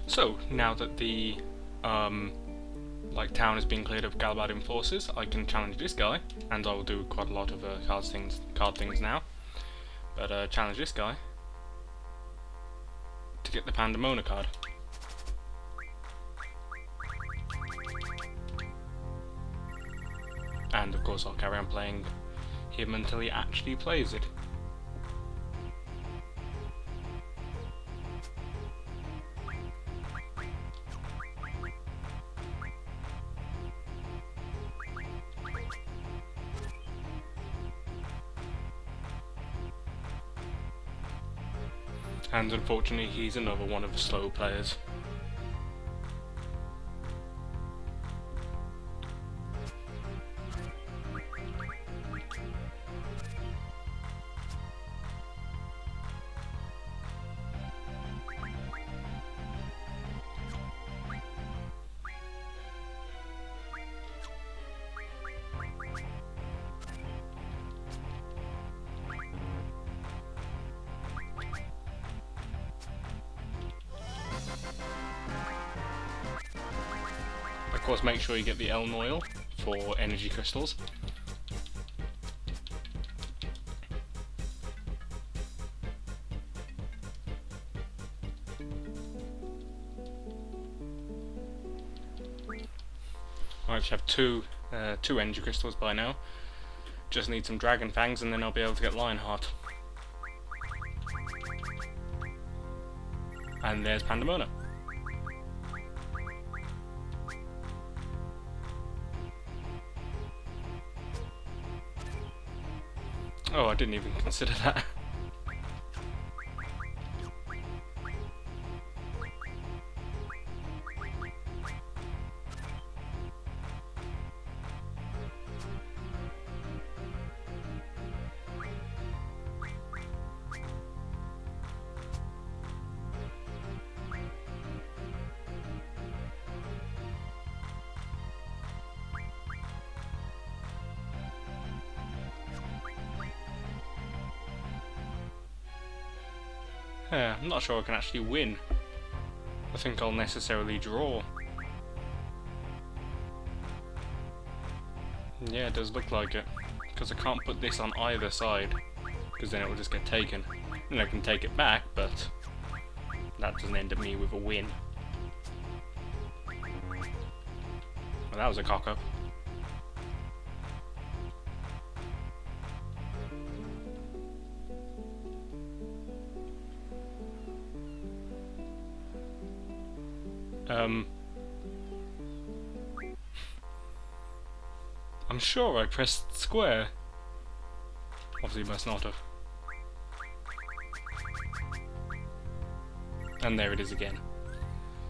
So, now that the town has been cleared of Galbadian forces, I can challenge this guy, and I will do quite a lot of card things now. But challenge this guy to get the Pandemona card. And of course I'll carry on playing him until he actually plays it. And unfortunately he's another one of the slow players. Of course, make sure you get the elm oil for energy crystals. I actually have two energy crystals by now. Just need some dragon fangs and then I'll be able to get Lionheart. And there's Pandemona. Oh, I didn't even consider that. Yeah, I'm not sure I can actually win. I think I'll necessarily draw. Yeah, it does look like it. Because I can't put this on either side, because then it will just get taken. And I can take it back, but that doesn't end up me with a win. Well, that was a cock-up. I'm sure I pressed square. Obviously must not have. And there it is again.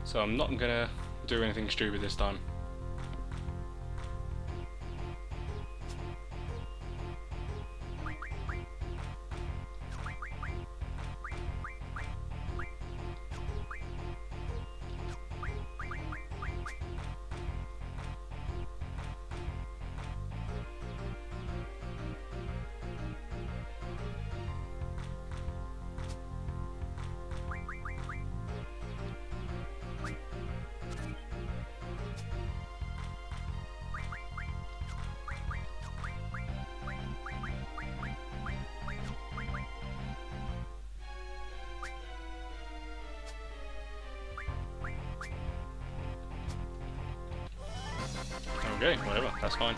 So I'm not gonna do anything stupid this time. Okay, whatever, that's fine.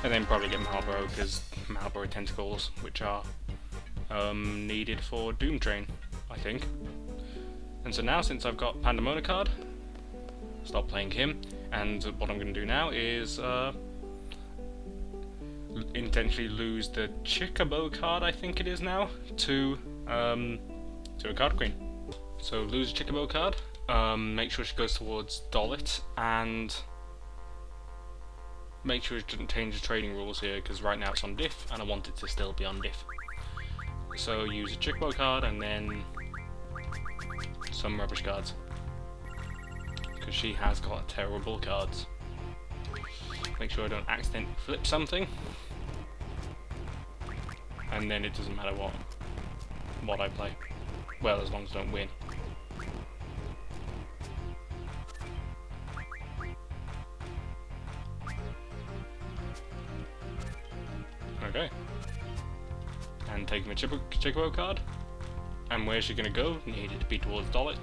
And then probably get Marlboro, because Marlboro tentacles, which are needed for Doom Train, I think. And so now, since I've got Pandemona card, stop playing him, and what I'm going to do now is intentionally lose the Chocobo card, I think it is now, to a card queen. So lose a Chocobo card, make sure she goes towards Dollet, and make sure it doesn't change the trading rules here, because right now it's on diff, and I want it to still be on diff. So use a Chocobo card, and then some rubbish cards, because she has got terrible cards. Make sure I don't accidentally flip something, and then it doesn't matter what I play. Well, as long as I don't win. taking the Chocobo card. And where's she gonna go? Needed to be towards Dollet.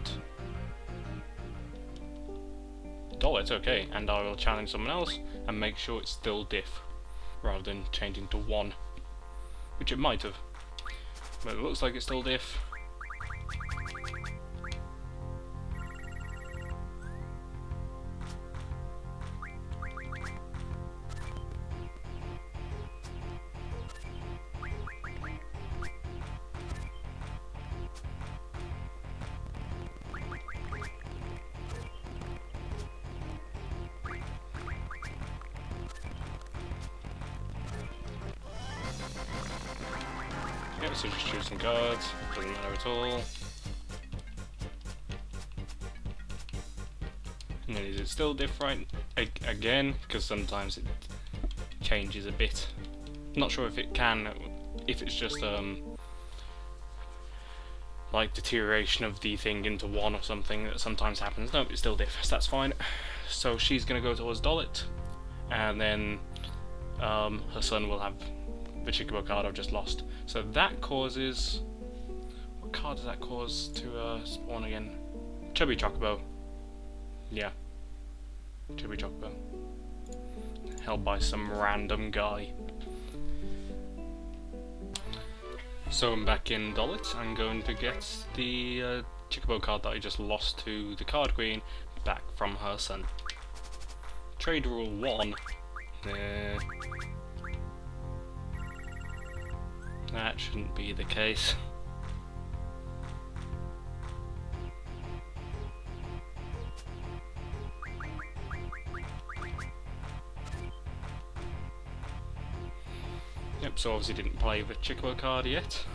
Dollet, okay, and I will challenge someone else and make sure it's still diff, rather than changing to 1, which it might have. But it looks like it's still diff. Yep, so just choose some cards, doesn't matter at all. And then is it still different? Again, because sometimes it changes a bit. Not sure if it can, if it's just like deterioration of the thing into 1 or something that sometimes happens. No, it's still diff, so that's fine. So she's going to go towards Dollet, and then her son will have the Chocobo card I've just lost. So that causes... what card does that cause to spawn again? Chubby Chocobo. Yeah. Chubby Chocobo. Held by some random guy. So I'm back in Dollet. I'm going to get the Chocobo card that I just lost to the card queen back from her son. Trade rule 1. That shouldn't be the case. Yep, so obviously didn't play the Chocobo card yet.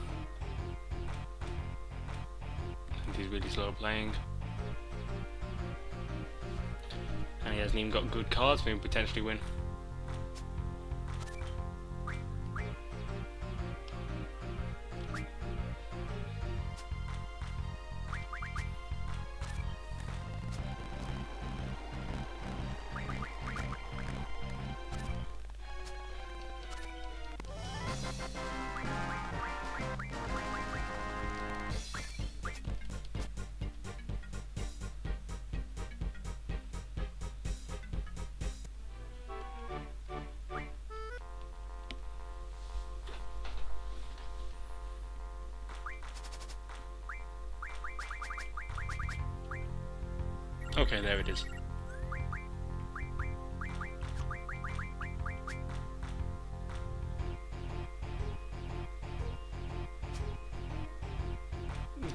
And he's really slow playing. And he hasn't even got good cards for him to potentially win. Okay, there it is.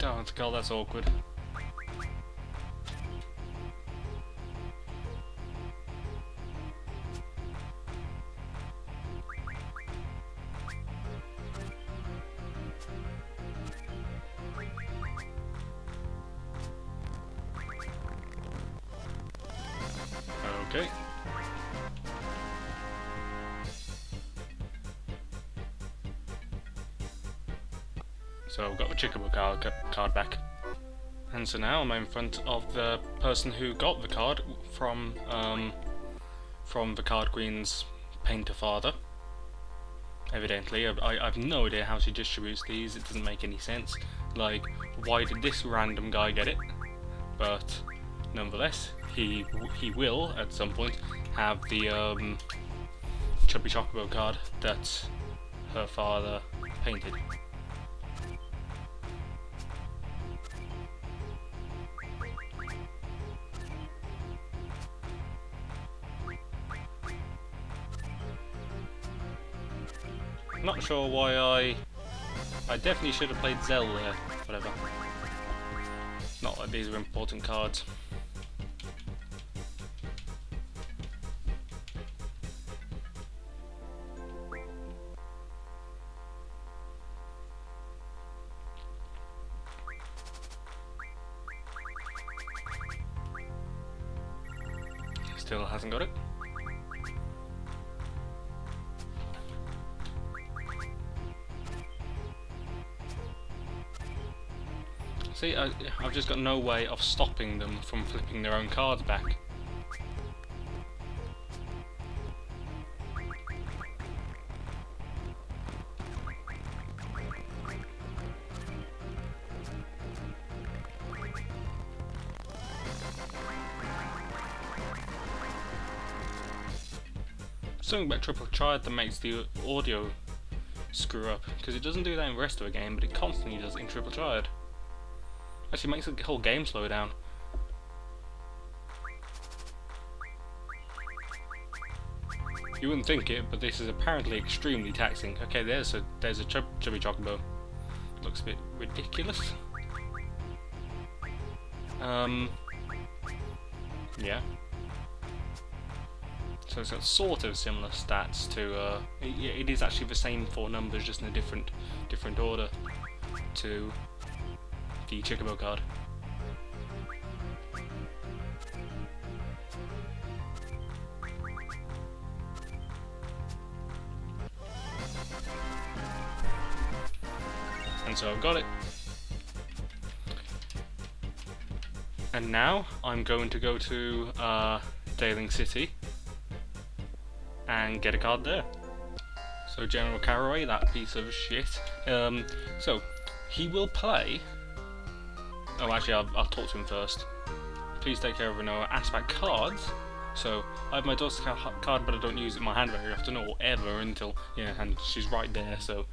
Oh, God, that's awkward. Okay. So I've got the Chocobo card back. And so now I'm in front of the person who got the card from the card queen's painter father. Evidently, I've no idea how she distributes these. It doesn't make any sense. Like, why did this random guy get it? But nonetheless, he will at some point have the Chubby Chocobo card that her father painted. Not sure why I definitely should have played Zell there, whatever. Not like these are important cards. Still hasn't got it. See, I've just got no way of stopping them from flipping their own cards back. something about Triple Triad that makes the audio screw up, because it doesn't do that in the rest of the game, but it constantly does it in Triple Triad. Actually makes the whole game slow down. You wouldn't think it, but this is apparently extremely taxing. Okay, there's a Chubby Chocobo. Looks a bit ridiculous. Yeah. So it's got sort of similar stats to. It is actually the same 4 numbers, just in a different order to the Chocobo card. And so I've got it. And now I'm going to go to Daling City and get a card there. So General Caraway, that piece of shit. So he will play. Oh, actually, I'll talk to him first. Please take care of Rinoa. Ask about cards. So I have my daughter's card, but I don't use it in my hand very often, or ever, until and she's right there. So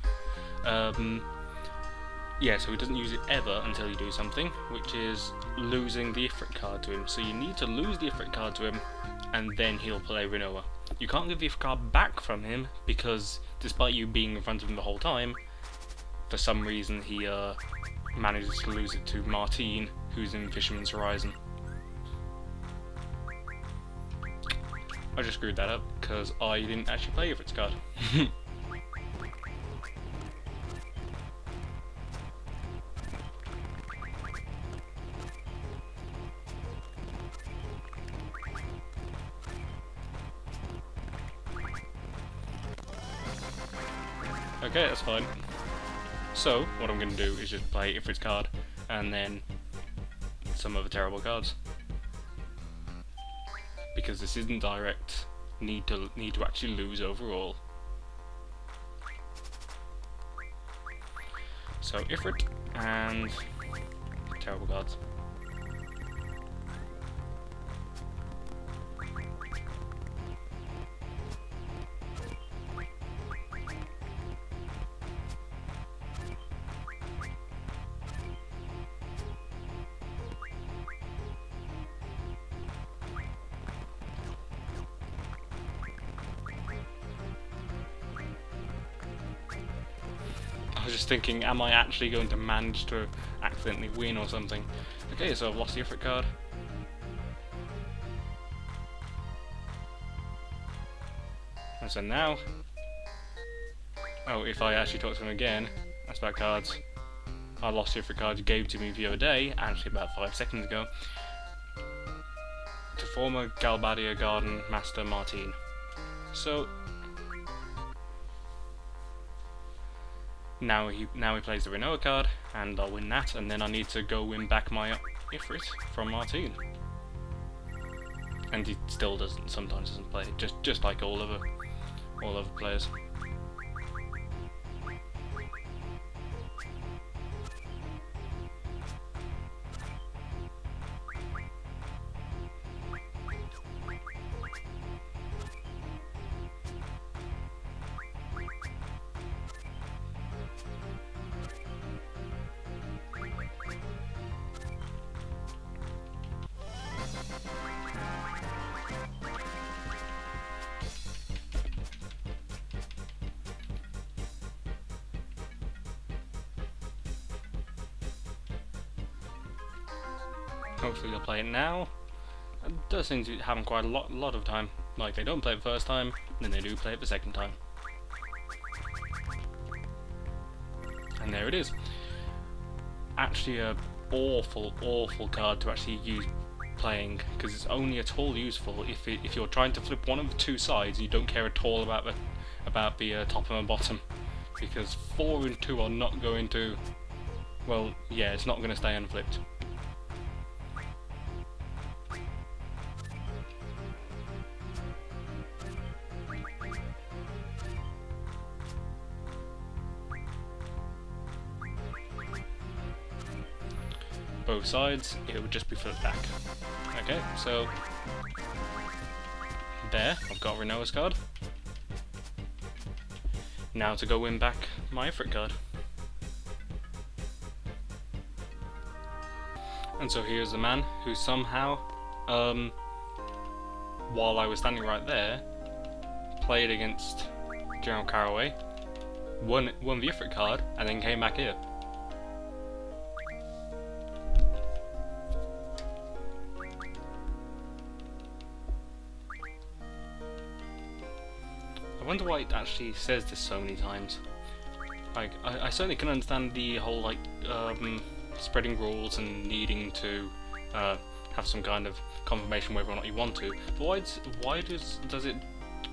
yeah, so he doesn't use it ever until you do something, which is losing the Ifrit card to him. So you need to lose the Ifrit card to him, and then he'll play Rinoa. You can't give the Ifrit card back from him, because despite you being in front of him the whole time, for some reason he manages to lose it to Martine, who's in Fisherman's Horizon. I just screwed that up, because I didn't actually play Ifrit's card. Okay, that's fine. So, what I'm going to do is just play Ifrit's card, and then some other terrible cards. Because this isn't direct, need to actually lose overall. So, Ifrit, and terrible cards. I was just thinking, am I actually going to manage to accidentally win or something? Okay, so I've lost the Ifrit card. And so now, oh, if I actually talk to him again, that's about cards. I lost the Ifrit card you gave to me the other day, actually about 5 seconds ago, to former Galbadia Garden Master Martine. So now he plays the Rinoa card, and I'll win that, and then I need to go win back my Ifrit from Martine. And he still sometimes doesn't play, just like all other players. Hopefully they'll play it now. It does seem to happen quite a lot of time. Like, they don't play it the first time, then they do play it the second time. And there it is. Actually a awful card to actually use playing, because it's only at all useful if you're trying to flip one of the 2 sides and you don't care at all about the top and the bottom. Because 4 and 2 are not going to, well, yeah, it's not going to stay unflipped. Both sides, it would just be flipped back. Okay, so there, I've got Rinoa's card. Now to go win back my FFVIII card. And so here's the man who somehow, while I was standing right there, played against General Caraway, won the FFVIII card, and then came back here. I wonder why it actually says this so many times. Like, I certainly can understand the whole, like, spreading rules and needing to have some kind of confirmation whether or not you want to. But why does it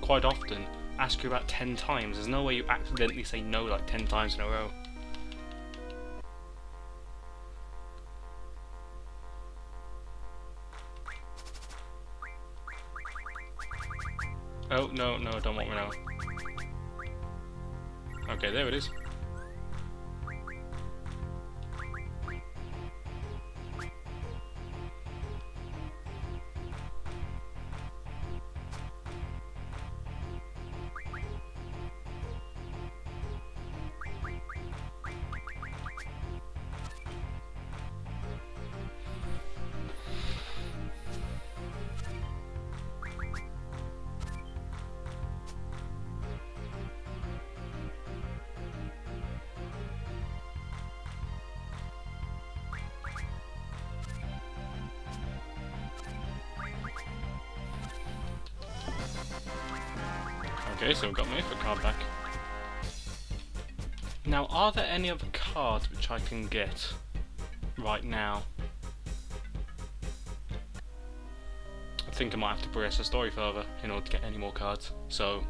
quite often ask you about 10 times? There's no way you accidentally say no like 10 times in a row. Oh, no, don't want me now. Okay, there it is. Okay, so we've got my FFVIII card back. Now, are there any other cards which I can get right now? I think I might have to progress the story further in order to get any more cards. So,